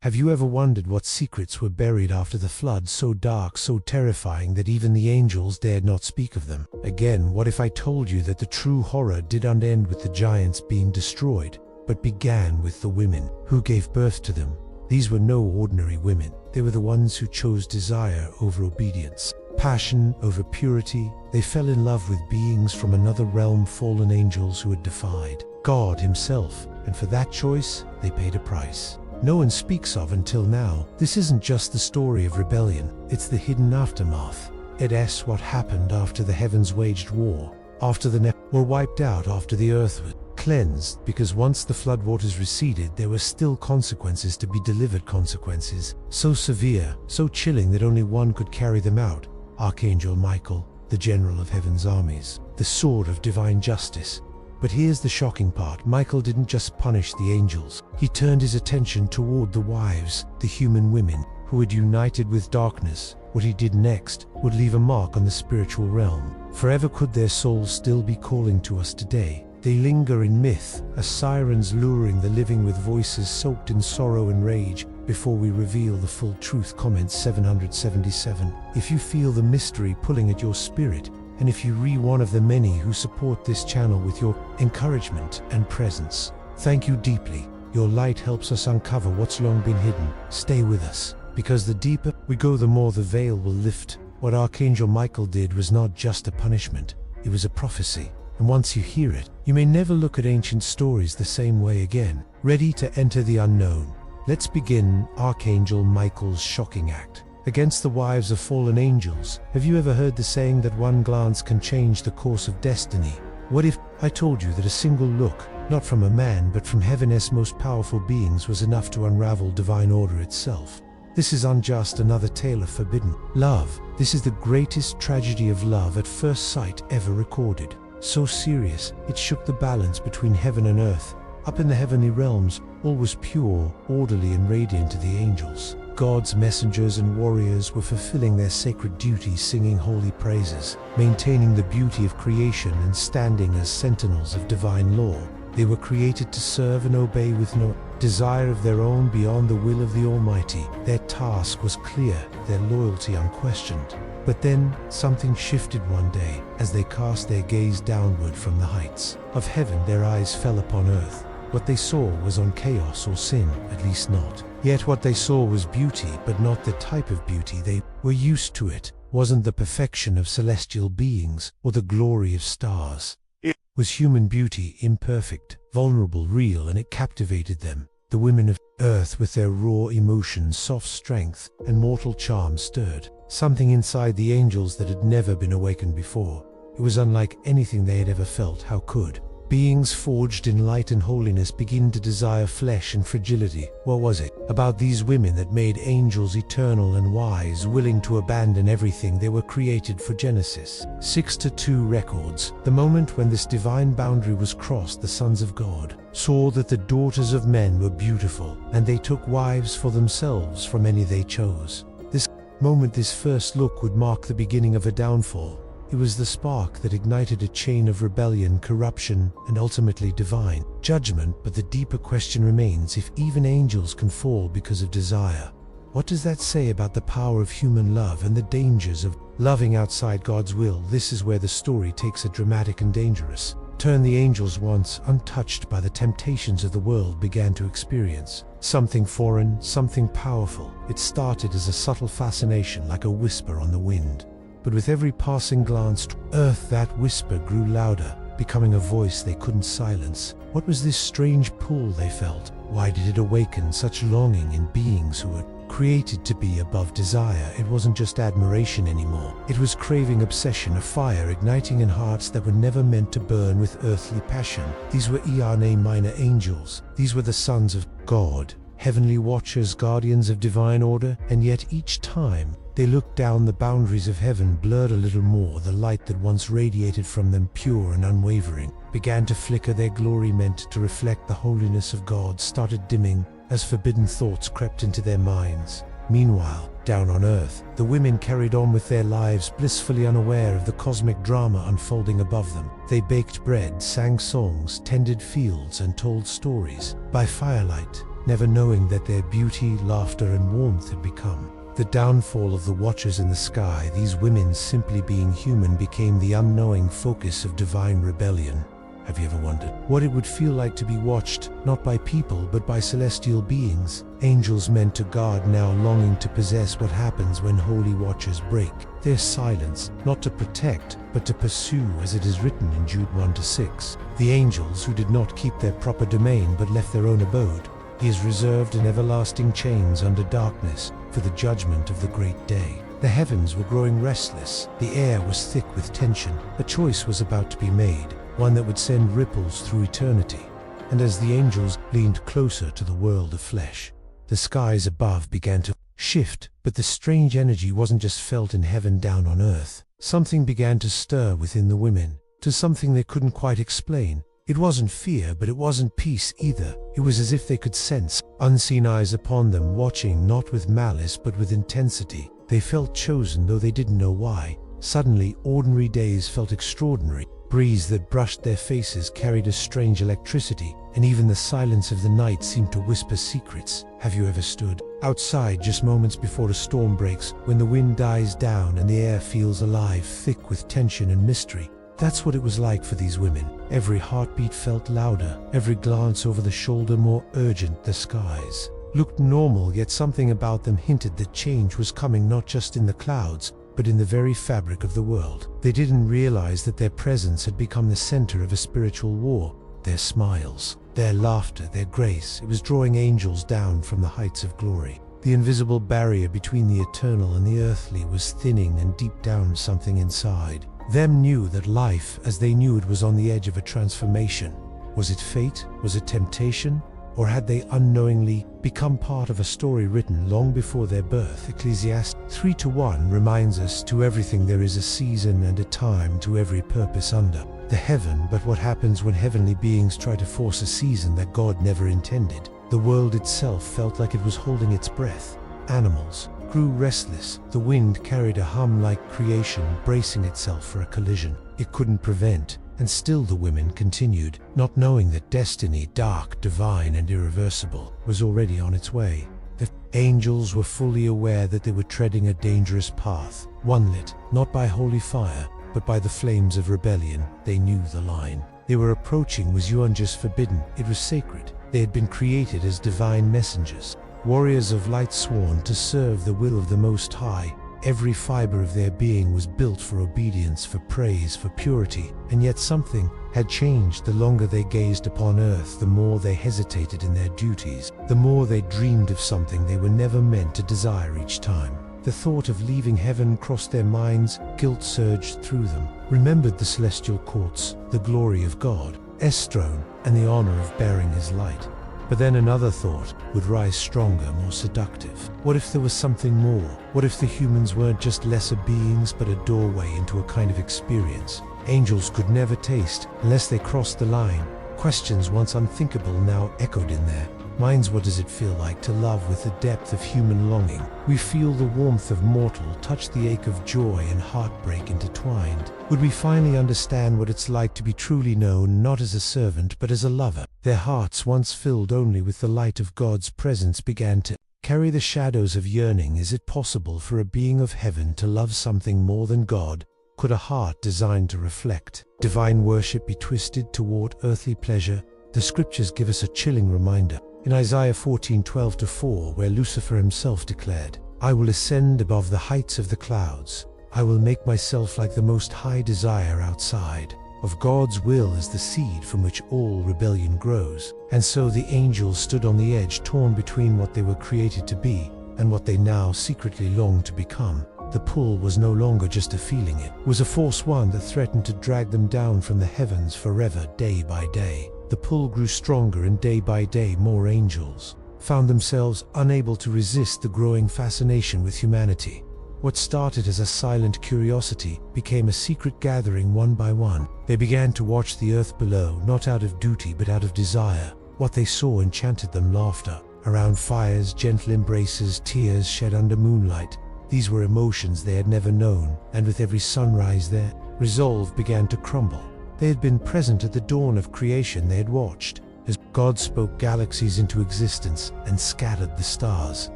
Have you ever wondered what secrets were buried after the flood, so dark, so terrifying that even the angels dared not speak of them? Again, what if I told you that the true horror didn't end with the giants being destroyed, but began with the women who gave birth to them? These were no ordinary women. They were the ones who chose desire over obedience, passion over purity. They fell in love with beings from another realm, fallen angels who had defied God himself, and for that choice, they paid a price no one speaks of until now. This isn't just the story of rebellion, it's the hidden aftermath. It's what happened after the heavens waged war, after the were wiped out, after the earth was cleansed, because once the floodwaters receded, there were still consequences to be delivered, consequences so severe, so chilling that only one could carry them out. Archangel Michael, the general of heaven's armies, the sword of divine justice. But here's the shocking part. Michael didn't just punish the angels. He turned his attention toward the wives, the human women, who had united with darkness. What he did next would leave a mark on the spiritual realm. Forever could their souls still be calling to us today. They linger in myth, as sirens luring the living with voices soaked in sorrow and rage. Before we reveal the full truth, comment 777. If you feel the mystery pulling at your spirit, and if you are one of the many who support this channel with your encouragement and presence, thank you deeply. Your light helps us uncover what's long been hidden. Stay with us, because the deeper we go, the more the veil will lift. What Archangel Michael did was not just a punishment, it was a prophecy. And once you hear it, you may never look at ancient stories the same way again. Ready to enter the unknown? Let's begin Archangel Michael's shocking act against the wives of fallen angels. Have you ever heard the saying that one glance can change the course of destiny? What if I told you that a single look, not from a man but from heaven's most powerful beings, was enough to unravel divine order itself? This is unjust, another tale of forbidden love. This is the greatest tragedy of love at first sight ever recorded. So serious, it shook the balance between heaven and earth. Up in the heavenly realms, all was pure, orderly and radiant to the angels. God's messengers and warriors were fulfilling their sacred duties, singing holy praises, maintaining the beauty of creation and standing as sentinels of divine law. They were created to serve and obey with no desire of their own beyond the will of the Almighty. Their task was clear, their loyalty unquestioned. But then, something shifted one day. As they cast their gaze downward from the heights of heaven, their eyes fell upon earth. What they saw was not chaos or sin, at least not. Yet what they saw was beauty, but not the type of beauty they were used to. It wasn't the perfection of celestial beings or the glory of stars. It was human beauty, imperfect, vulnerable, real, and it captivated them. The women of earth, with their raw emotions, soft strength, and mortal charm, stirred something inside the angels that had never been awakened before. It was unlike anything they had ever felt. How could beings forged in light and holiness begin to desire flesh and fragility? What was it about these women that made angels eternal and wise, willing to abandon everything they were created for? Genesis 6:2 records, the moment when this divine boundary was crossed, the sons of God saw that the daughters of men were beautiful, and they took wives for themselves from any they chose. This moment, this first look, would mark the beginning of a downfall. It was the spark that ignited a chain of rebellion, corruption, and ultimately divine judgment. But the deeper question remains: if even angels can fall because of desire, what does that say about the power of human love and the dangers of loving outside God's will? This is where the story takes a dramatic and dangerous turn. The angels, once untouched by the temptations of the world, began to experience something foreign, something powerful. It started as a subtle fascination, like a whisper on the wind. But with every passing glance to earth, that whisper grew louder, becoming a voice they couldn't silence. What was this strange pull they felt? Why did it awaken such longing in beings who were created to be above desire? It wasn't just admiration anymore. It was craving, obsession, a fire igniting in hearts that were never meant to burn with earthly passion. These were minor angels. These were the sons of God, heavenly watchers, guardians of divine order. And yet each time they looked down, the boundaries of heaven blurred a little more. The light that once radiated from them, pure and unwavering, began to flicker. Their glory, meant to reflect the holiness of God, started dimming as forbidden thoughts crept into their minds. Meanwhile, down on earth, the women carried on with their lives, blissfully unaware of the cosmic drama unfolding above them. They baked bread, sang songs, tended fields, and told stories. By firelight, never knowing that their beauty, laughter, and warmth had become the downfall of the watchers in the sky. These women, simply being human, became the unknowing focus of divine rebellion. Have you ever wondered what it would feel like to be watched, not by people, but by celestial beings? Angels meant to guard, now longing to possess. What happens when holy watchers break their silence, not to protect, but to pursue, as it is written in Jude 1-6. The angels who did not keep their proper domain, but left their own abode, he is reserved in everlasting chains under darkness for the judgment of the great day. The heavens were growing restless. The air was thick with tension. A choice was about to be made, one that would send ripples through eternity. And as the angels leaned closer to the world of flesh, the skies above began to shift. But the strange energy wasn't just felt in heaven down on earth. Something began to stir within the women, to something they couldn't quite explain. It wasn't fear, but it wasn't peace either. It was as if they could sense unseen eyes upon them, watching not with malice but with intensity. They felt chosen, though they didn't know why. Suddenly, ordinary days felt extraordinary. Breeze that brushed their faces carried a strange electricity, and even the silence of the night seemed to whisper secrets. Have you ever stood outside just moments before a storm breaks, when the wind dies down and the air feels alive, thick with tension and mystery? That's what it was like for these women. Every heartbeat felt louder, every glance over the shoulder more urgent. The skies looked normal, yet something about them hinted that change was coming, not just in the clouds, but in the very fabric of the world. They didn't realize that their presence had become the center of a spiritual war. Their smiles, their laughter, their grace, it was drawing angels down from the heights of glory. The invisible barrier between the eternal and the earthly was thinning, and deep down something inside them knew that life, as they knew it, was on the edge of a transformation. Was it fate? Was it temptation? Or had they unknowingly become part of a story written long before their birth? Ecclesiastes 3:1 reminds us, to everything there is a season and a time, to every purpose under the heaven. But what happens when heavenly beings try to force a season that God never intended? The world itself felt like it was holding its breath. Animals grew restless. The wind carried a hum like creation bracing itself for a collision it couldn't prevent. And still the women continued, not knowing that destiny, dark, divine, and irreversible, was already on its way. The angels were fully aware that they were treading a dangerous path, one lit, not by holy fire, but by the flames of rebellion. They knew the line they were approaching was just forbidden. It was sacred. They had been created as divine messengers, warriors of light sworn to serve the will of the Most High. Every fiber of their being was built for obedience, for praise, for purity. And yet something had changed. The longer they gazed upon earth, the more they hesitated in their duties, the more they dreamed of something they were never meant to desire. Each time the thought of leaving heaven crossed their minds, guilt surged through them. Remembered the celestial courts, the glory of God, His throne, and the honor of bearing His light. But then another thought would rise, stronger, more seductive. What if there was something more? What if the humans weren't just lesser beings, but a doorway into a kind of experience angels could never taste unless they crossed the line? Questions once unthinkable now echoed in their minds. What does it feel like to love with the depth of human longing? We feel the warmth of mortal, touch the ache of joy and heartbreak intertwined. Would we finally understand what it's like to be truly known, not as a servant, but as a lover? Their hearts, once filled only with the light of God's presence, began to carry the shadows of yearning. Is it possible for a being of heaven to love something more than God? Could a heart designed to reflect divine worship be twisted toward earthly pleasure? The scriptures give us a chilling reminder. In Isaiah 14:12-4, where Lucifer himself declared, "I will ascend above the heights of the clouds. I will make myself like the Most High. Desire outside of God's will is the seed from which all rebellion grows." And so the angels stood on the edge, torn between what they were created to be and what they now secretly longed to become. The pull was no longer just a feeling, it was a force, one that threatened to drag them down from the heavens forever. Day by day, the pull grew stronger, and day by day more angels found themselves unable to resist the growing fascination with humanity. What started as a silent curiosity became a secret gathering. One by one, they began to watch the earth below, not out of duty but out of desire. What they saw enchanted them: laughter around fires, gentle embraces, tears shed under moonlight. These were emotions they had never known, and with every sunrise their resolve began to crumble. They had been present at the dawn of creation. They had watched as God spoke galaxies into existence and scattered the stars.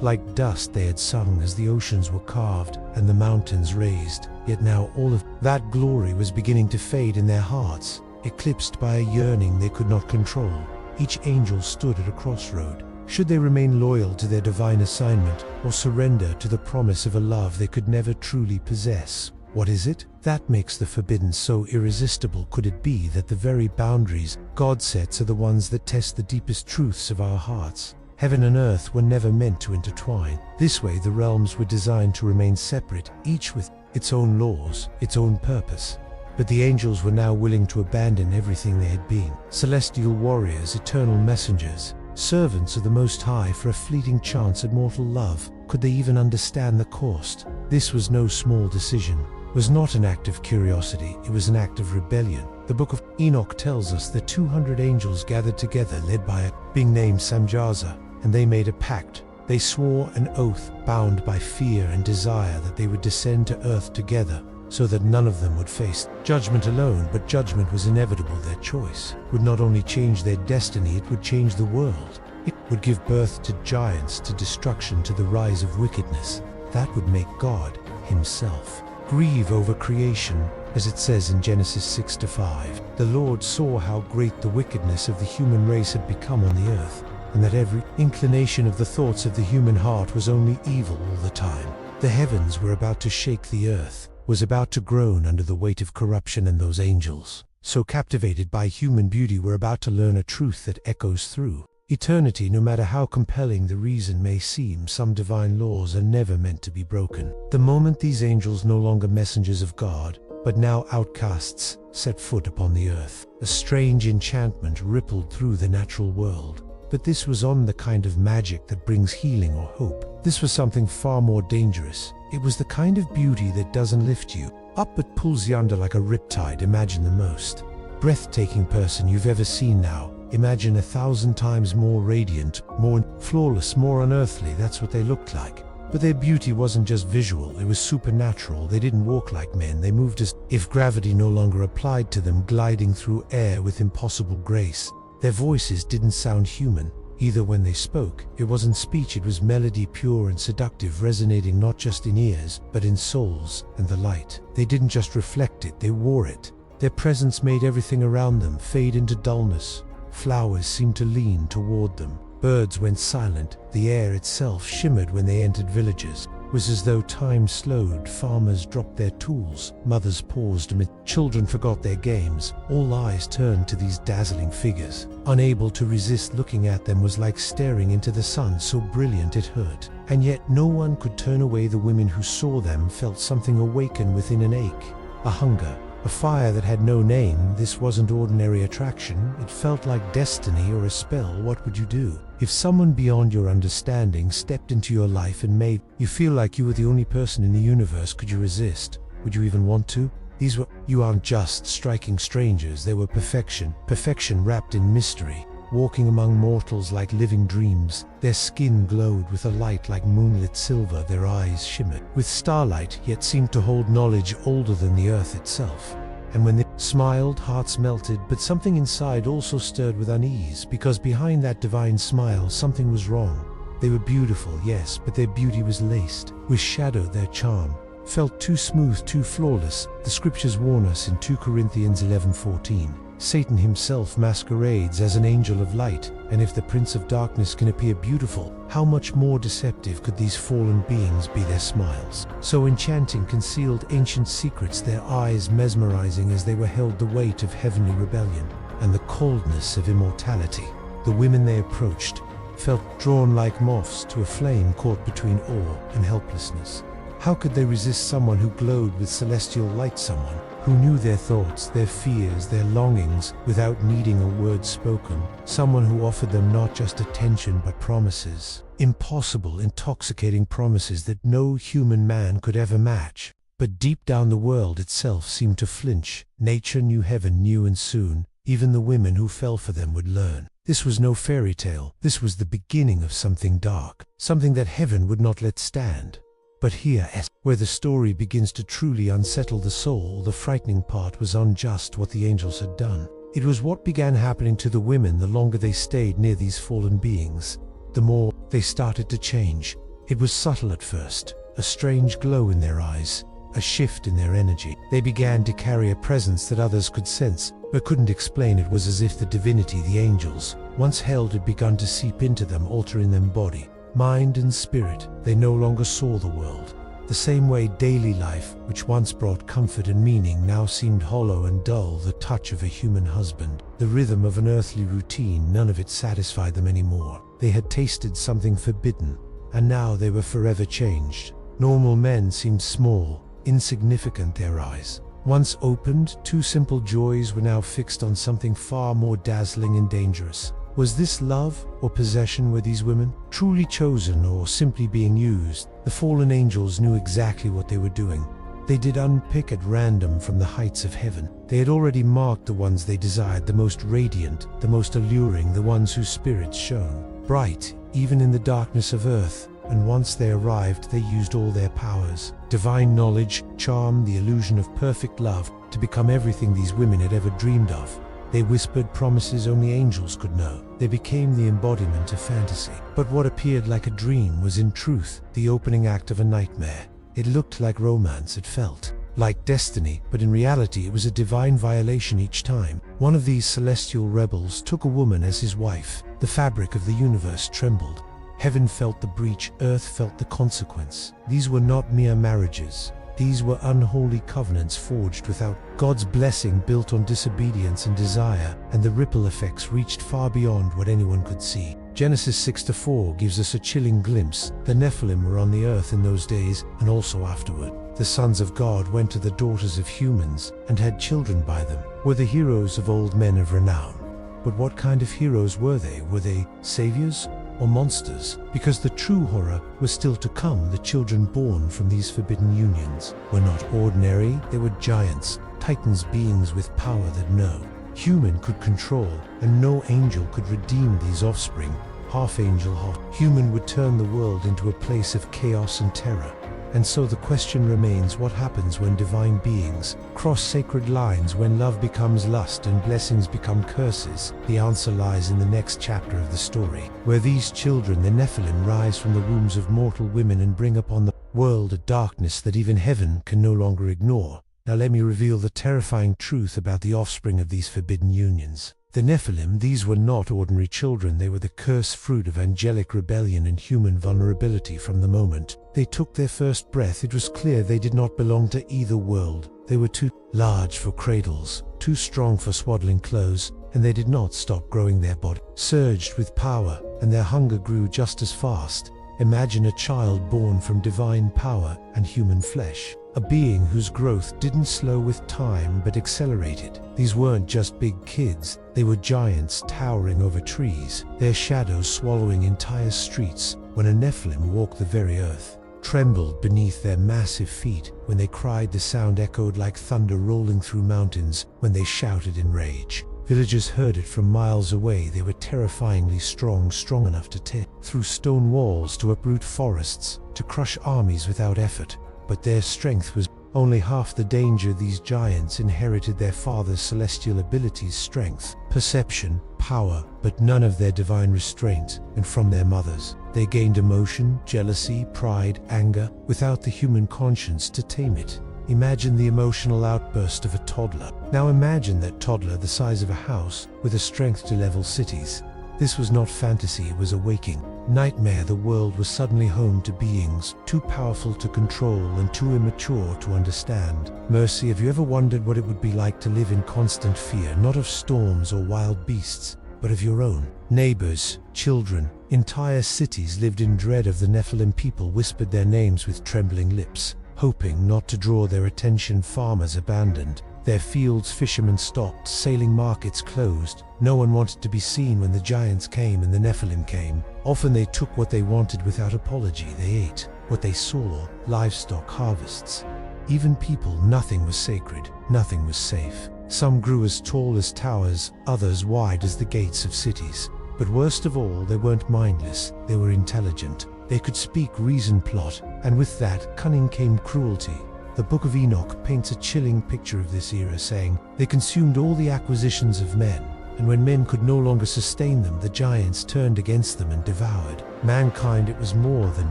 Like dust they had sung as the oceans were carved and the mountains raised. Yet now all of that glory was beginning to fade in their hearts, eclipsed by a yearning they could not control. Each angel stood at a crossroad. Should they remain loyal to their divine assignment, or surrender to the promise of a love they could never truly possess? What is it that makes the forbidden so irresistible? Could it be that the very boundaries God sets are the ones that test the deepest truths of our hearts? Heaven and earth were never meant to intertwine. This way the realms were designed to remain separate, each with its own laws, its own purpose. But the angels were now willing to abandon everything they had been. Celestial warriors, eternal messengers, servants of the Most High for a fleeting chance at mortal love. Could they even understand the cost? This was no small decision. It was not an act of curiosity, it was an act of rebellion. The book of Enoch tells us that 200 angels gathered together, led by a being named Samjaza, and they made a pact. They swore an oath, bound by fear and desire, that they would descend to earth together, so that none of them would face judgment alone. But judgment was inevitable. Their choice would not only change their destiny, it would change the world. It would give birth to giants, to destruction, to the rise of wickedness. That would make God himself grieve over creation, as it says in Genesis 6-5. The Lord saw how great the wickedness of the human race had become on the earth, and that every inclination of the thoughts of the human heart was only evil all the time. The heavens were about to shake, the earth was about to groan under the weight of corruption, and those angels, so captivated by human beauty, were about to learn a truth that echoes through eternity. No matter how compelling the reason may seem, some divine laws are never meant to be broken. The moment these angels, no longer messengers of God, but now outcasts, set foot upon the earth, a strange enchantment rippled through the natural world. But this was on the kind of magic that brings healing or hope. This was something far more dangerous. It was the kind of beauty that doesn't lift you up but pulls you under like a riptide. Imagine the most breathtaking person you've ever seen now. Imagine 1,000 times more radiant, more flawless, more unearthly. That's what they looked like. But their beauty wasn't just visual, it was supernatural. They didn't walk like men, they moved as if gravity no longer applied to them, gliding through air with impossible grace. Their voices didn't sound human. Either when they spoke, it wasn't speech, it was melody, pure and seductive, resonating not just in ears, but in souls and the light. They didn't just reflect it, they wore it. Their presence made everything around them fade into dullness. Flowers seemed to lean toward them. Birds went silent. The air itself shimmered when they entered villages. It was as though time slowed. Farmers dropped their tools. Mothers paused amid children forgot their games. All eyes turned to these dazzling figures. Unable to resist looking at them was like staring into the sun, so brilliant it hurt. And yet no one could turn away. The women who saw them felt something awaken within, an ache, a hunger, a fire that had no name. This wasn't ordinary attraction. It felt like destiny or a spell. What would you do if someone beyond your understanding stepped into your life and made you feel like you were the only person in the universe? Could you resist? Would you even want to? You aren't just striking strangers. They were perfection. Perfection wrapped in mystery. Walking among mortals like living dreams. Their skin glowed with a light like moonlit silver. Their eyes shimmered with starlight, yet seemed to hold knowledge older than the earth itself. And when they smiled, hearts melted, but something inside also stirred with unease, because behind that divine smile, something was wrong. They were beautiful, yes, but their beauty was laced with shadow. Their charm felt too smooth, too flawless. The scriptures warn us in 2 Corinthians 11:14. Satan himself masquerades as an angel of light, and if the prince of darkness can appear beautiful, how much more deceptive could these fallen beings be? Their smiles, so enchanting, concealed ancient secrets, their eyes mesmerizing as they were held the weight of heavenly rebellion and the coldness of immortality. The women they approached felt drawn like moths to a flame, caught between awe and helplessness. How could they resist someone who glowed with celestial light, someone who knew their thoughts, their fears, their longings without needing a word spoken, someone who offered them not just attention but promises, impossible, intoxicating promises that no human man could ever match. But deep down the world itself seemed to flinch. Nature knew, heaven knew, and soon even the women who fell for them would learn. This was no fairy tale. This was the beginning of something dark, something that heaven would not let stand. But here, where the story begins to truly unsettle the soul, the frightening part was unjust what the angels had done. It was what began happening to the women the longer they stayed near these fallen beings. The more they started to change. It was subtle at first, a strange glow in their eyes, a shift in their energy. They began to carry a presence that others could sense, but couldn't explain. It was as if the divinity the angels once held had begun to seep into them, altering them body, mind and spirit. They no longer saw the world the same way. Daily life, which once brought comfort and meaning, now seemed hollow and dull. The touch of a human husband, the rhythm of an earthly routine, none of it satisfied them anymore. They had tasted something forbidden, and now they were forever changed. Normal men seemed small, insignificant. Their eyes, once opened, two simple joys were now fixed on something far more dazzling and dangerous. Was this love or possession? Were these women truly chosen or simply being used? The fallen angels knew exactly what they were doing. They did unpick at random from the heights of heaven. They had already marked the ones they desired, the most radiant, the most alluring, the ones whose spirits shone bright, even in the darkness of earth. And once they arrived, they used all their powers, divine knowledge, charm, the illusion of perfect love, to become everything these women had ever dreamed of. They whispered promises only angels could know. They became the embodiment of fantasy. But what appeared like a dream was in truth the opening act of a nightmare. It looked like romance, it felt like destiny, but in reality it was a divine violation each time. One of these celestial rebels took a woman as his wife. The fabric of the universe trembled. Heaven felt the breach, earth felt the consequence. These were not mere marriages. These were unholy covenants forged without God's blessing, built on disobedience and desire, and the ripple effects reached far beyond what anyone could see. Genesis 6-4 gives us a chilling glimpse. The Nephilim were on the earth in those days, and also afterward. The sons of God went to the daughters of humans and had children by them. Were the heroes of old men of renown. But what kind of heroes were they? Were they saviors or monsters? Because the true horror was still to come. The children born from these forbidden unions were not ordinary. They were giants, titans, beings with power that no human could control, and no angel could redeem these offspring. Half angel, half human, would turn the world into a place of chaos and terror. And so the question remains, what happens when divine beings cross sacred lines, when love becomes lust and blessings become curses? The answer lies in the next chapter of the story, where these children, the Nephilim, rise from the wombs of mortal women and bring upon the world a darkness that even heaven can no longer ignore. Now let me reveal the terrifying truth about the offspring of these forbidden unions. The Nephilim, these were not ordinary children. They were the cursed fruit of angelic rebellion and human vulnerability. From the moment they took their first breath, it was clear they did not belong to either world. They were too large for cradles, too strong for swaddling clothes, and they did not stop growing. Their body surged with power, and their hunger grew just as fast. Imagine a child born from divine power and human flesh. A being whose growth didn't slow with time but accelerated. These weren't just big kids, they were giants towering over trees, their shadows swallowing entire streets. When a Nephilim walked, the very earth trembled beneath their massive feet. When they cried, the sound echoed like thunder rolling through mountains. When they shouted in rage, villagers heard it from miles away. They were terrifyingly strong enough to tear through stone walls, to uproot forests, to crush armies without effort. But their strength was only half the danger. These giants inherited their father's celestial abilities, strength, perception, power, but none of their divine restraint. And from their mothers, they gained emotion, jealousy, pride, anger, without the human conscience to tame it. Imagine the emotional outburst of a toddler. Now imagine that toddler the size of a house, with a strength to level cities. This was not fantasy, it was a waking nightmare. The world was suddenly home to beings too powerful to control and too immature to understand. Mercy, have you ever wondered what it would be like to live in constant fear, not of storms or wild beasts, but of your own? Neighbors, children, entire cities lived in dread of the Nephilim. People whispered their names with trembling lips, hoping not to draw their attention. Farmers abandoned their fields, fishermen stopped sailing, markets closed. No one wanted to be seen when the giants came and the Nephilim came. Often they took what they wanted without apology. They ate what they saw, livestock, harvests, even people. Nothing was sacred, nothing was safe. Some grew as tall as towers, others wide as the gates of cities. But worst of all, they weren't mindless, they were intelligent. They could speak, reason, plot, and with that cunning came cruelty. The Book of Enoch paints a chilling picture of this era, saying, "They consumed all the acquisitions of men, and when men could no longer sustain them, the giants turned against them and devoured mankind." It was more than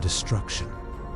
destruction.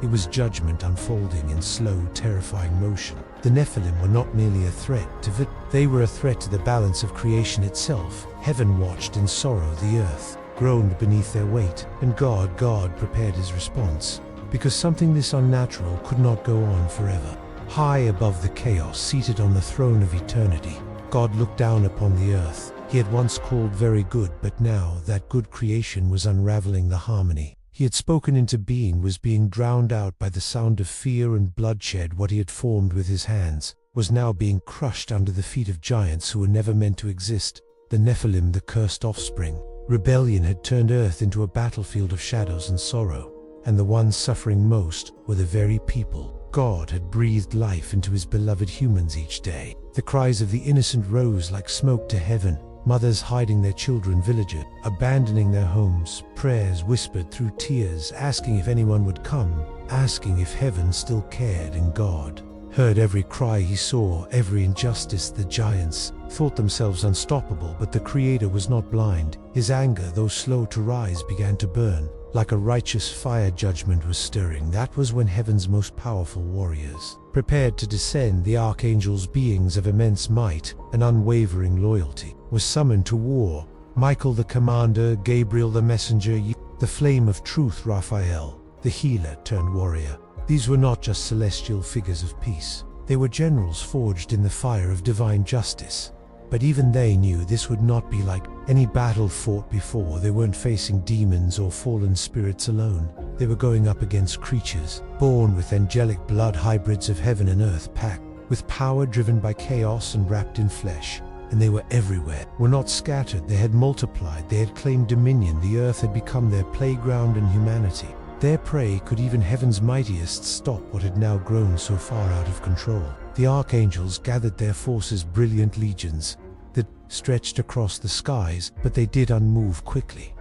It was judgment unfolding in slow, terrifying motion. The Nephilim were not merely a threat to they were a threat to the balance of creation itself. Heaven watched in sorrow, the earth groaned beneath their weight, and God prepared his response. Because something this unnatural could not go on forever. High above the chaos, seated on the throne of eternity, God looked down upon the earth. He had once called very good, but now that good creation was unraveling the harmony he had spoken into being was being drowned out by the sound of fear and bloodshed. What he had formed with his hands was now being crushed under the feet of giants who were never meant to exist. The Nephilim, the cursed offspring. Rebellion had turned earth into a battlefield of shadows and sorrow, and the ones suffering most were the very people God had breathed life into his beloved humans each day. The cries of the innocent rose like smoke to heaven. Mothers hiding their children, villagers abandoning their homes, prayers whispered through tears, asking if anyone would come, asking if heaven still cared. And God heard every cry. He saw every injustice. The giants thought themselves unstoppable, but the Creator was not blind. His anger, though slow to rise, began to burn. Like a righteous fire, judgment was stirring. That was when heaven's most powerful warriors prepared to descend. The archangels, beings of immense might and unwavering loyalty, was summoned to war. Michael the commander, Gabriel the messenger, the flame of truth, Raphael, the healer turned warrior. These were not just celestial figures of peace. They were generals forged in the fire of divine justice. But even they knew this would not be like any battle fought before. They weren't facing demons or fallen spirits alone. They were going up against creatures born with angelic blood, hybrids of heaven and earth, packed with power, driven by chaos and wrapped in flesh. And they were everywhere. Were not scattered, they had multiplied, they had claimed dominion. The earth had become their playground, and humanity their prey. Could even heaven's mightiest stop what had now grown so far out of control? The archangels gathered their forces, brilliant legions that stretched across the skies, but they did unmove quickly.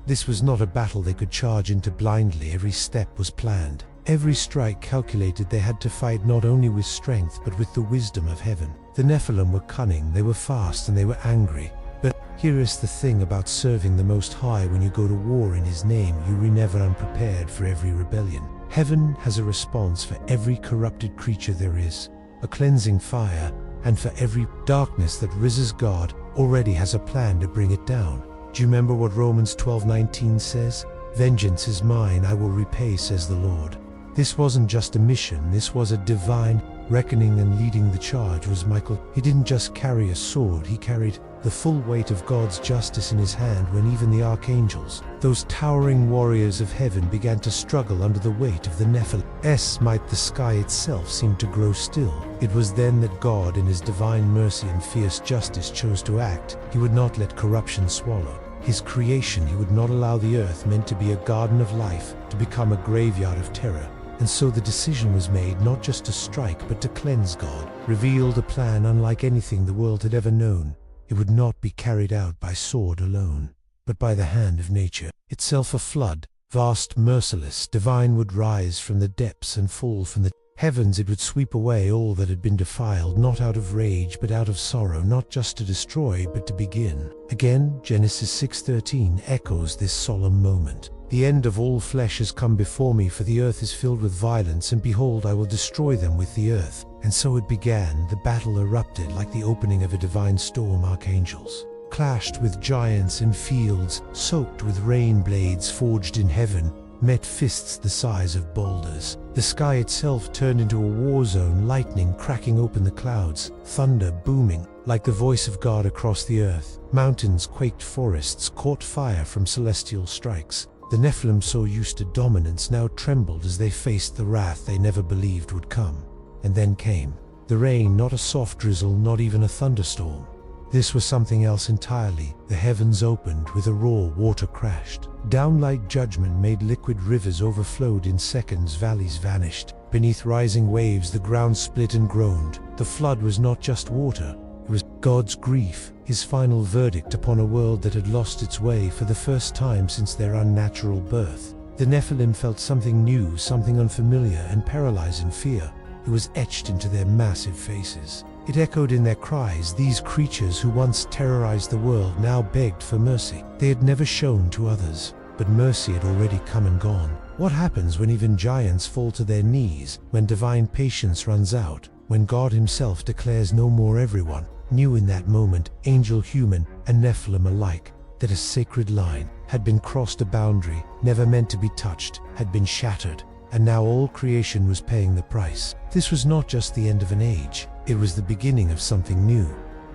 This was not a battle they could charge into blindly. Every step was planned, every strike calculated. They had to fight not only with strength, but with the wisdom of heaven. The Nephilim were cunning, they were fast, and they were angry. But here is the thing about serving the Most High: when you go to war in His name, you are never unprepared for every rebellion. Heaven has a response for every corrupted creature there is, a cleansing fire, and for every darkness that rises, God already has a plan to bring it down. Do you remember what Romans 12:19 says? "Vengeance is mine, I will repay, says the Lord." This wasn't just a mission, this was a divine reckoning, and leading the charge was Michael. He didn't just carry a sword, he carried the full weight of God's justice in his hand. When even the archangels, those towering warriors of heaven, began to struggle under the weight of the Nephilim's might, the sky itself seemed to grow still. It was then that God, in his divine mercy and fierce justice, chose to act. He would not let corruption swallow his creation. He would not allow the earth, meant to be a garden of life, to become a graveyard of terror. And so the decision was made, not just to strike, but to cleanse. God revealed a plan unlike anything the world had ever known. It would not be carried out by sword alone, but by the hand of nature itself. A flood, vast, merciless, divine, would rise from the depths and fall from the heavens. It would sweep away all that had been defiled, not out of rage, but out of sorrow, not just to destroy, but to begin again. Genesis 6:13 echoes this solemn moment. "The end of all flesh has come before me, for the earth is filled with violence, and behold, I will destroy them with the earth." And so it began. The battle erupted like the opening of a divine storm. Archangels clashed with giants in fields soaked with rain. Blades forged in heaven met fists the size of boulders. The sky itself turned into a war zone, lightning cracking open the clouds, thunder booming like the voice of God across the earth. Mountains quaked, forests caught fire from celestial strikes. The Nephilim, so used to dominance, now trembled as they faced the wrath they never believed would come. And then came the rain, not a soft drizzle, not even a thunderstorm. This was something else entirely. The heavens opened with a roar, water crashed down like judgment, made liquid rivers overflowed in seconds, valleys vanished beneath rising waves, the ground split and groaned. The flood was not just water, it was God's grief, his final verdict upon a world that had lost its way for the first time since their unnatural birth. The Nephilim felt something new, something unfamiliar, and paralyzed in fear. It was etched into their massive faces. It echoed in their cries. These creatures who once terrorized the world now begged for mercy. They had never shown to others, but mercy had already come and gone. What happens when even giants fall to their knees, when divine patience runs out, when God himself declares no more? Everyone knew in that moment, angel, human, and Nephilim alike, that a sacred line had been crossed. A boundary, never meant to be touched, had been shattered, and now all creation was paying the price. This was not just the end of an age, it was the beginning of something new.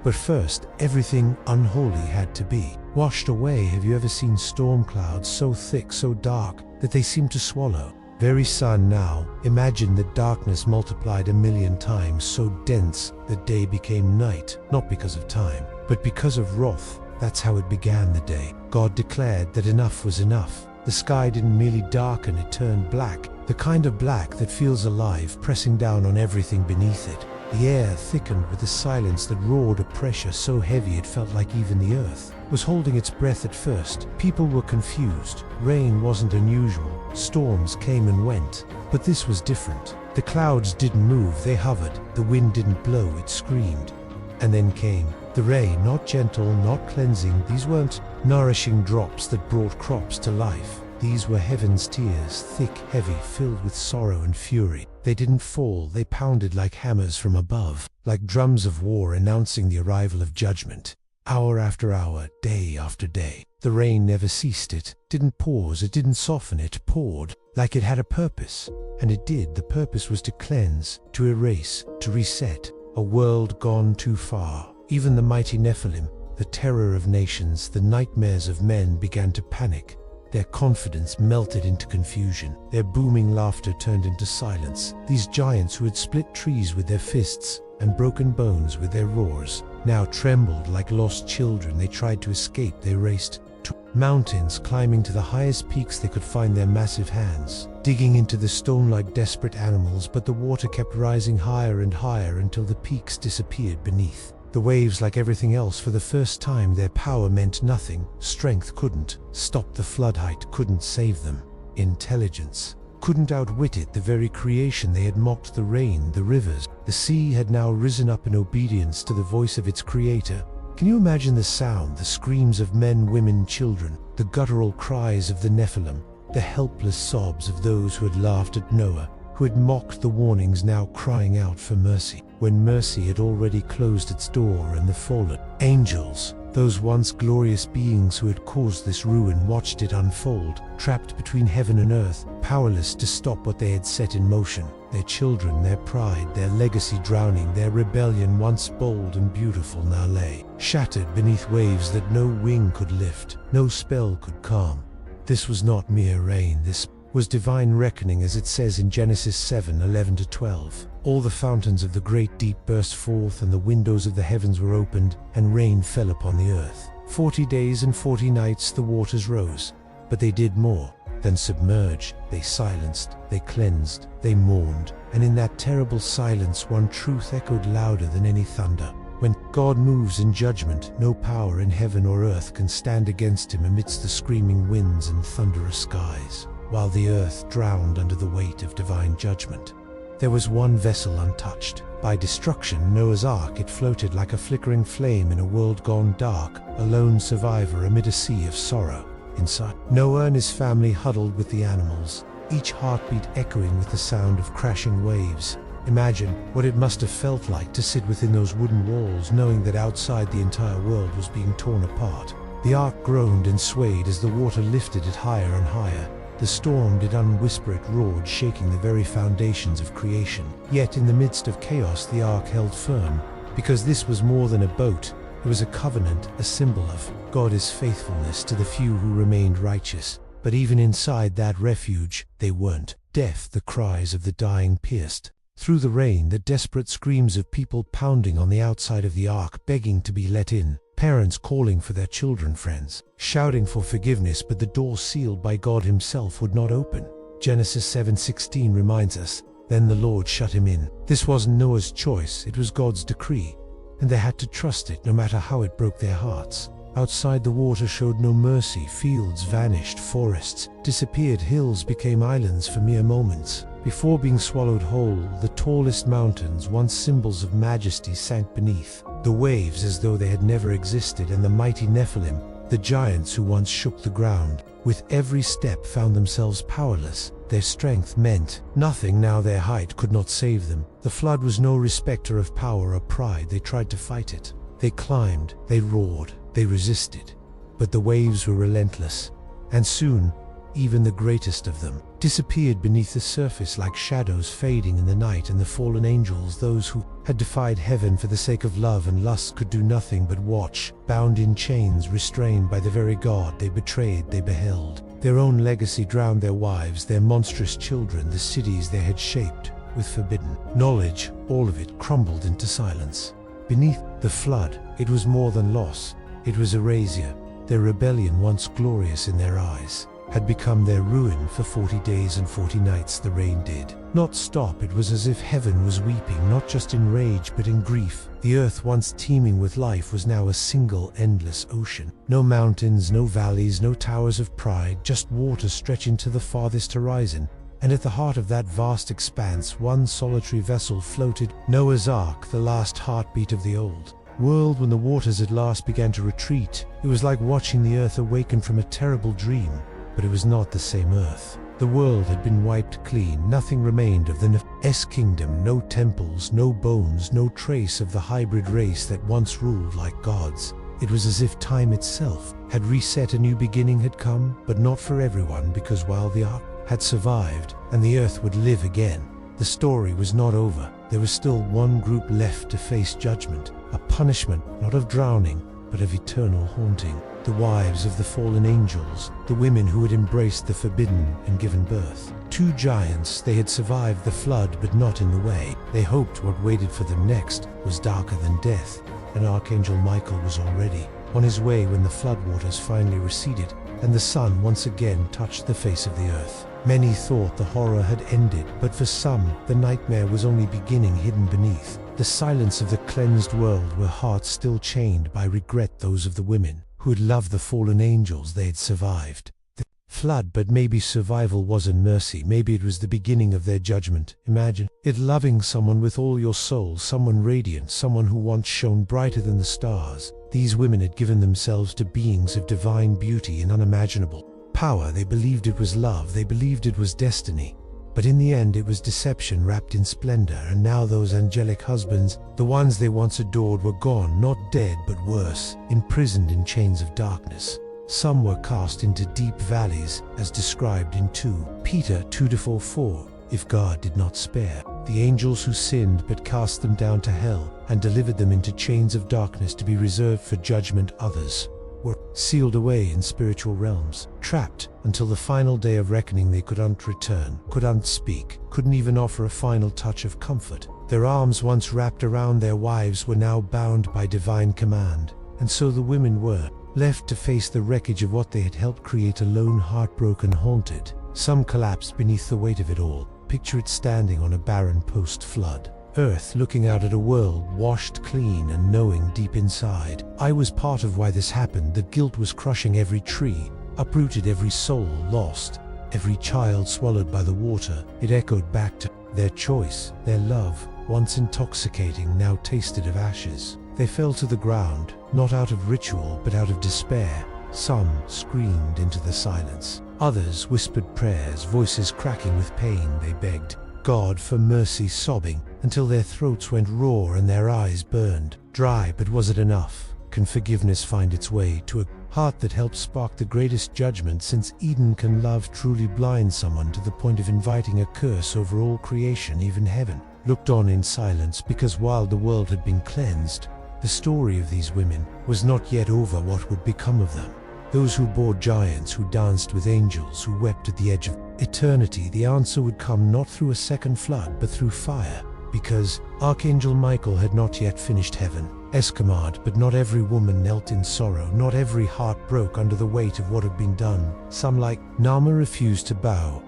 But first, everything unholy had to be washed away. Have you ever seen storm clouds so thick, so dark, that they seem to swallow very sun? Now, imagine the darkness multiplied 1,000,000 times, so dense that day became night, not because of time, but because of wrath. That's how it began the day. God declared that enough was enough. The sky didn't merely darken, it turned black, the kind of black that feels alive, pressing down on everything beneath it. The air thickened with a silence that roared, a pressure so heavy it felt like even the earth was holding its breath. At first, people were confused. Rain wasn't unusual. Storms came and went. But this was different. The clouds didn't move, they hovered. The wind didn't blow, it screamed. And then came the rain, not gentle, not cleansing. These weren't nourishing drops that brought crops to life. These were heaven's tears, thick, heavy, filled with sorrow and fury. They didn't fall, they pounded like hammers from above, like drums of war announcing the arrival of judgment. Hour after hour, day after day, the rain never ceased. It didn't pause, it didn't soften, it poured, like it had a purpose. And it did. The purpose was to cleanse, to erase, to reset, a world gone too far. Even the mighty Nephilim, the terror of nations, the nightmares of men, began to panic. Their confidence melted into confusion. Their booming laughter turned into silence. These giants who had split trees with their fists and broken bones with their roars now trembled like lost children. They tried to escape. They raced to mountains, climbing to the highest peaks they could find. Their massive hands digging into the stone like desperate animals, but the water kept rising higher and higher until the peaks disappeared beneath. The waves, like everything else, for the first time their power meant nothing. Strength couldn't stop the flood, height couldn't save them. Intelligence couldn't outwit it. The very creation they had mocked, the rain, the rivers, the sea, had now risen up in obedience to the voice of its creator. Can you imagine the sound, the screams of men, women, children, the guttural cries of the Nephilim, the helpless sobs of those who had laughed at Noah, who had mocked the warnings, now crying out for mercy, when mercy had already closed its door? And the fallen angels, those once glorious beings who had caused this ruin, watched it unfold, trapped between heaven and earth, powerless to stop what they had set in motion. Their children, their pride, their legacy drowning. Their rebellion, once bold and beautiful, now lay shattered beneath waves that no wing could lift, no spell could calm. This was not mere rain, this was divine reckoning, as it says in Genesis 7:11-12. All the fountains of the great deep burst forth, and the windows of the heavens were opened, and rain fell upon the earth. 40 days and 40 nights the waters rose, but they did more than submerge. They silenced, they cleansed, they mourned, and in that terrible silence one truth echoed louder than any thunder. When God moves in judgment, no power in heaven or earth can stand against him amidst the screaming winds and thunderous skies. While the earth drowned under the weight of divine judgment, there was one vessel untouched by destruction, Noah's Ark. It floated like a flickering flame in a world gone dark, a lone survivor amid a sea of sorrow. Inside, Noah and his family huddled with the animals, each heartbeat echoing with the sound of crashing waves. Imagine what it must have felt like to sit within those wooden walls, knowing that outside the entire world was being torn apart. The ark groaned and swayed as the water lifted it higher and higher. The storm did unwhisper, it roared, shaking the very foundations of creation. Yet in the midst of chaos the ark held firm, because this was more than a boat. It was a covenant, a symbol of God's faithfulness to the few who remained righteous. But even inside that refuge, they weren't deaf. The cries of the dying pierced through the rain, the desperate screams of people pounding on the outside of the ark, begging to be let in. Parents calling for their children, friends shouting for forgiveness, but the door sealed by God himself would not open. Genesis 7:16 reminds us, "Then the Lord shut him in." This wasn't Noah's choice, it was God's decree, and they had to trust it no matter how it broke their hearts. Outside, the water showed no mercy. Fields vanished, forests disappeared, hills became islands for mere moments. Before being swallowed whole, the tallest mountains, once symbols of majesty, sank beneath. The waves as though they had never existed, and the mighty Nephilim, the giants who once shook the ground, with every step found themselves powerless. Their strength meant nothing now. Their height could not save them. The flood was no respecter of power or pride. They tried to fight it. They climbed, they roared, they resisted. But the waves were relentless, and soon, even the greatest of them disappeared beneath the surface like shadows fading in the night, and the fallen angels, those who had defied heaven for the sake of love and lust, could do nothing but watch, bound in chains, restrained by the very God they betrayed. They beheld their own legacy drown, their wives, their monstrous children, the cities they had shaped with forbidden knowledge. All of it crumbled into silence. Beneath the flood, it was more than loss. It was erasure. Their rebellion, once glorious in their eyes, had become their ruin. For 40 days and 40 nights the rain did not stop. It was as if heaven was weeping, not just in rage but in grief. The earth, once teeming with life, was now a single endless ocean. No mountains, no valleys, no towers of pride, just water stretching to the farthest horizon. And at the heart of that vast expanse, one solitary vessel floated, Noah's Ark, the last heartbeat of the old world. When the waters at last began to retreat, it was like watching the earth awaken from a terrible dream. But it was not the same earth. The world had been wiped clean. Nothing remained of the Neph's kingdom. No temples, no bones, no trace of the hybrid race that once ruled like gods. It was as if time itself had reset. A new beginning had come, but not for everyone, because while the ark had survived and the earth would live again, the story was not over. There was still one group left to face judgment, a punishment not of drowning, but of eternal haunting. The wives of the fallen angels, the women who had embraced the forbidden and given birth. Two giants. They had survived the flood, but not in the way they hoped. What waited for them next was darker than death, and Archangel Michael was already on his way when the floodwaters finally receded and the sun once again touched the face of the earth. Many thought the horror had ended, but for some, the nightmare was only beginning. Hidden beneath the silence of the cleansed world were hearts still chained by regret, those of the women who had loved the fallen angels. They had survived the flood, but maybe survival wasn't mercy. Maybe it was the beginning of their judgment. Imagine it, loving someone with all your soul, someone radiant, someone who once shone brighter than the stars. These women had given themselves to beings of divine beauty and unimaginable power. They believed it was love, they believed it was destiny. But in the end it was deception wrapped in splendor. And now those angelic husbands, the ones they once adored, were gone, not dead but worse, imprisoned in chains of darkness. Some were cast into deep valleys, as described in 2 Peter 2-4. If God did not spare the angels who sinned, but cast them down to hell and delivered them into chains of darkness to be reserved for judgment, others were sealed away in spiritual realms, trapped until the final day of reckoning. They couldn't return, couldn't speak, couldn't even offer a final touch of comfort. Their arms, once wrapped around their wives, were now bound by divine command. And so the women were left to face the wreckage of what they had helped create, alone, heartbroken, haunted. Some collapsed beneath the weight of it all. Picture it standing on a barren post-flood earth, looking out at a world washed clean and knowing deep inside, I was part of why this happened. That guilt was crushing every tree, uprooted every soul lost, every child swallowed by the water. It echoed back to their choice, their love, once intoxicating, now tasted of ashes. They fell to the ground, not out of ritual but out of despair. Some screamed into the silence. Others whispered prayers, voices cracking with pain. They begged God for mercy, sobbing until their throats went raw and their eyes burned dry. But was it enough? Can forgiveness find its way to a heart that helped spark the greatest judgment since Eden? Can love truly blind someone to the point of inviting a curse over all creation? Even heaven looked on in silence, because while the world had been cleansed, the story of these women was not yet over. What would become of them? Those who bore giants, who danced with angels, who wept at the edge of eternity. The answer would come not through a second flood, but through fire. Because Archangel Michael had not yet finished heaven's command. But not every woman knelt in sorrow. Not every heart broke under the weight of what had been done. Some, like Nama, refused to bow.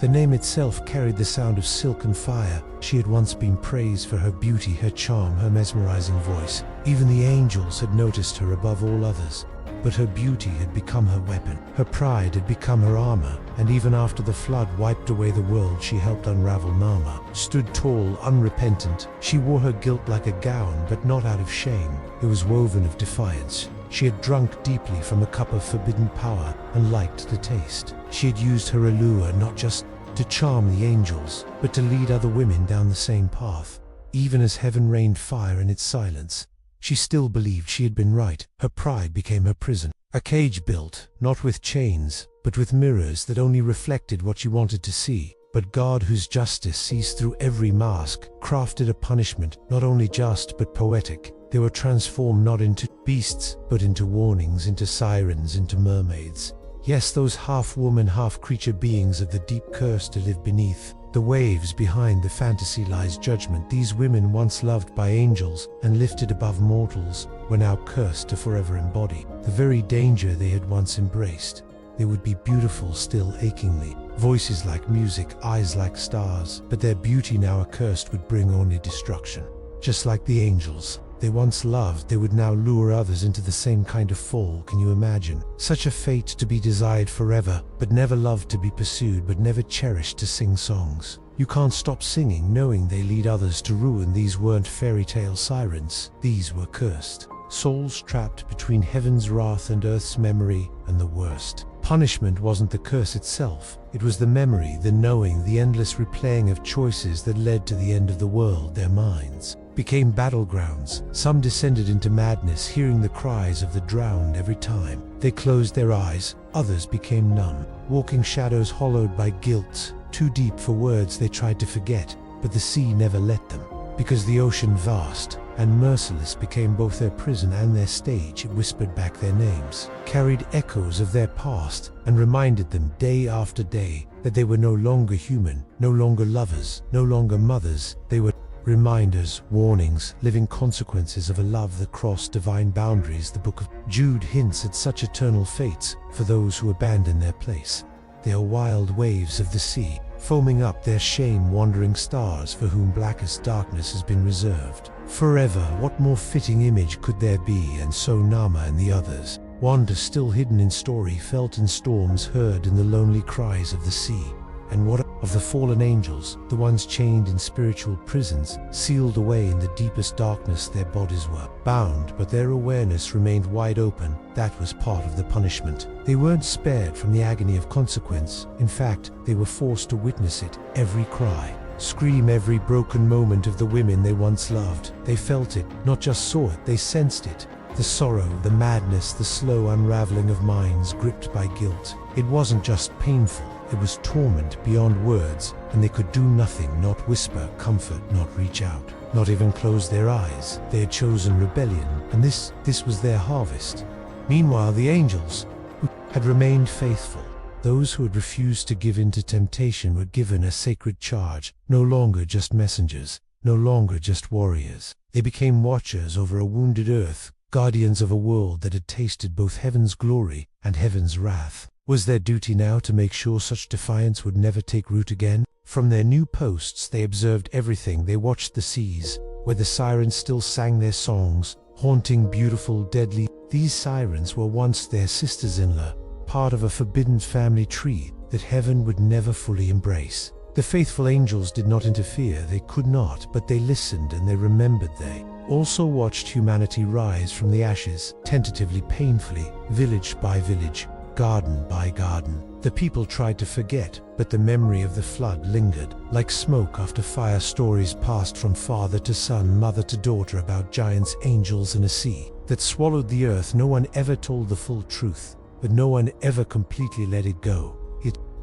The name itself carried the sound of silk and fire. She had once been praised for her beauty, her charm, her mesmerizing voice. Even the angels had noticed her above all others. but her beauty had become her weapon. Her pride had become her armor, and even after the flood wiped away the world she helped unravel, Nama stood tall, unrepentant. She wore her guilt like a gown, but not out of shame. It was woven of defiance. She had drunk deeply from a cup of forbidden power and liked the taste. She had used her allure not just to charm the angels, but to lead other women down the same path. Even as heaven rained fire in its silence, she still believed she had been right. Her pride became her prison. A cage built, not with chains, but with mirrors that only reflected what she wanted to see. But God, whose justice sees through every mask, crafted a punishment, not only just but poetic. They were transformed not into beasts, but into warnings, into sirens, into mermaids. Yes, those half-woman, half-creature beings of the deep curse to live beneath. The waves behind the fantasy lies judgment. These women, once loved by angels and lifted above mortals, were now cursed to forever embody the very danger they had once embraced. They would be beautiful still, achingly, voices like music, eyes like stars, but their beauty now accursed would bring only destruction. Just like the angels they once loved, they would now lure others into the same kind of fall. Can you imagine? Such a fate, to be desired forever, but never loved, to be pursued, but never cherished, to sing songs you can't stop singing, knowing they lead others to ruin. These weren't fairy tale sirens, these were cursed souls trapped between heaven's wrath and earth's memory. And the worst punishment wasn't the curse itself, it was the memory, the knowing, the endless replaying of choices that led to the end of the world. Their minds became battlegrounds. Some descended into madness, hearing the cries of the drowned every time they closed their eyes. Others became numb, walking shadows hollowed by guilt, too deep for words they tried to forget, but the sea never let them. Because the ocean, vast and merciless, became both their prison and their stage. It whispered back their names, carried echoes of their past, and reminded them day after day that they were no longer human, no longer lovers, no longer mothers. They were reminders, warnings, living consequences of a love that crossed divine boundaries. The book of Jude hints at such eternal fates for those who abandon their place. They are wild waves of the sea, foaming up their shame, wandering stars for whom blackest darkness has been reserved forever. What more fitting image could there be? And so Nama and the others wander, still hidden in story, felt in storms, heard in the lonely cries of the sea. And what of the fallen angels, the ones chained in spiritual prisons, sealed away in the deepest darkness? Their bodies were bound, but their awareness remained wide open. That was part of the punishment. They weren't spared from the agony of consequence. In fact, they were forced to witness it. Every cry, scream, every broken moment of the women they once loved. They felt it, not just saw it, they sensed it. The sorrow, the madness, the slow unraveling of minds gripped by guilt. It wasn't just painful, it was torment beyond words, and they could do nothing, not whisper comfort, not reach out, not even close their eyes. They had chosen rebellion, and this was their harvest. Meanwhile, the angels, who had remained faithful, those who had refused to give in to temptation, were given a sacred charge, no longer just messengers, no longer just warriors. They became watchers over a wounded earth, guardians of a world that had tasted both heaven's glory and heaven's wrath. Was their duty now to make sure such defiance would never take root again? From their new posts they observed everything. They watched the seas, where the sirens still sang their songs, haunting, beautiful, deadly. These sirens were once their sisters-in-law, part of a forbidden family tree that heaven would never fully embrace. The faithful angels did not interfere, they could not, but they listened and they remembered. They also watched humanity rise from the ashes, tentatively, painfully, village by village, garden by garden. The people tried to forget, but the memory of the flood lingered, like smoke after fire. Stories passed from father to son, mother to daughter, about giants, angels, and a sea that swallowed the earth. No one ever told the full truth, but no one ever completely let it go.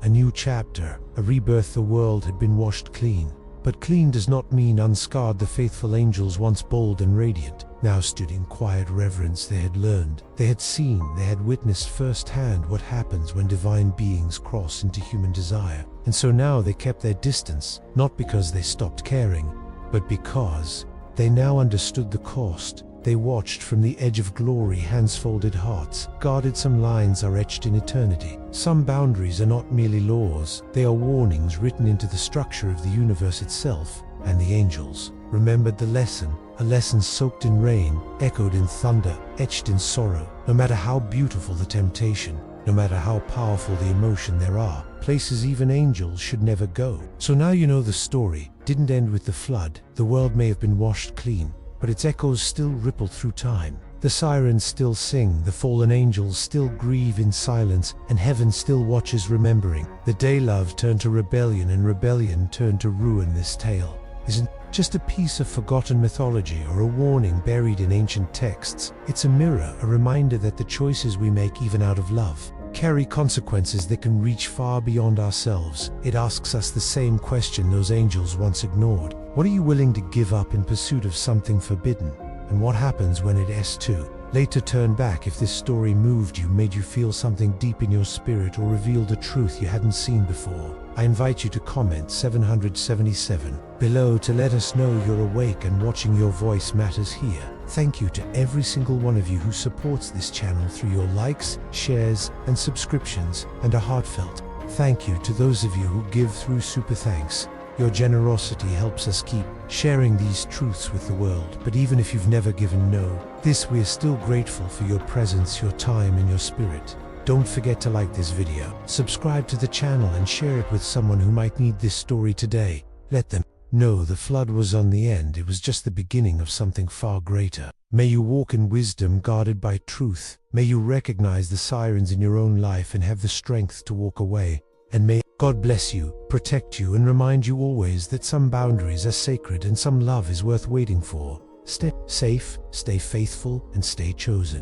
A new chapter, a rebirth. The world had been washed clean. But clean does not mean unscarred. The faithful angels, once bold and radiant, now stood in quiet reverence. They had learned, they had seen, they had witnessed firsthand what happens when divine beings cross into human desire. And so now they kept their distance, not because they stopped caring, but because they now understood the cost. They watched from the edge of glory, hands folded, hearts guarded. Some lines are etched in eternity. Some boundaries are not merely laws, they are warnings written into the structure of the universe itself. And the angels remembered the lesson, a lesson soaked in rain, echoed in thunder, etched in sorrow. No matter how beautiful the temptation, no matter how powerful the emotion, there are places even angels should never go. So now you know the story didn't end with the flood. The world may have been washed clean, but its echoes still ripple through time. The sirens still sing, the fallen angels still grieve in silence, and heaven still watches remembering. The day love turned to rebellion and rebellion turned to ruin. This tale isn't just a piece of forgotten mythology or a warning buried in ancient texts. It's a mirror, a reminder that the choices we make, even out of love, carry consequences that can reach far beyond ourselves. It asks us the same question those angels once ignored. What are you willing to give up in pursuit of something forbidden? And what happens when it is too late to turn back? If this story moved you, made you feel something deep in your spirit, or revealed a truth you hadn't seen before, I invite you to comment 777 below to let us know you're awake and watching. Your voice matters here. Thank you to every single one of you who supports this channel through your likes, shares, and subscriptions, and a heartfelt thank you to those of you who give through super thanks. Your generosity helps us keep sharing these truths with the world. But even if you've never given we are still grateful for your presence, your time, and your spirit. Don't forget to like this video, subscribe to the channel, and share it with someone who might need this story today. Let them know the flood was on the end. It was just the beginning of something far greater. May you walk in wisdom, guarded by truth. May you recognize the sirens in your own life and have the strength to walk away. And may God bless you, protect you, and remind you always that some boundaries are sacred and some love is worth waiting for. Stay safe, stay faithful, and stay chosen.